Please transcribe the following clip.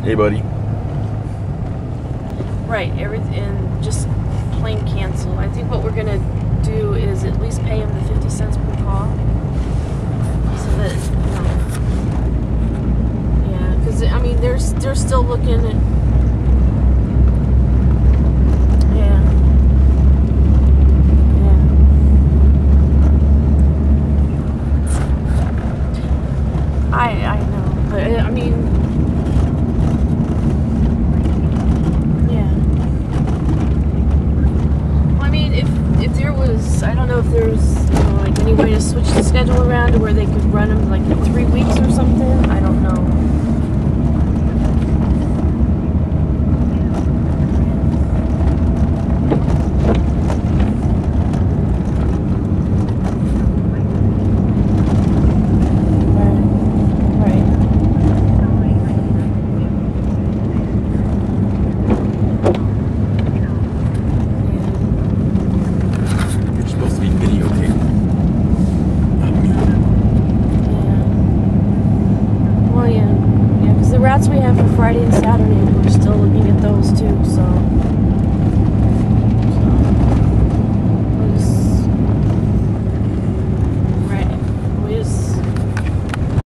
Hey, buddy. Right, everything, just plain cancel. I think what we're gonna do is at least pay him the 50 cents per call. So that, yeah, because, I mean, they're still looking at, yeah. I know, but, I mean, if there was, I don't know if there's like any way to switch the schedule around to where they could run them like in 3 weeks or something. I don't know. The routes we have for Friday and Saturday, we're still looking at those too, so.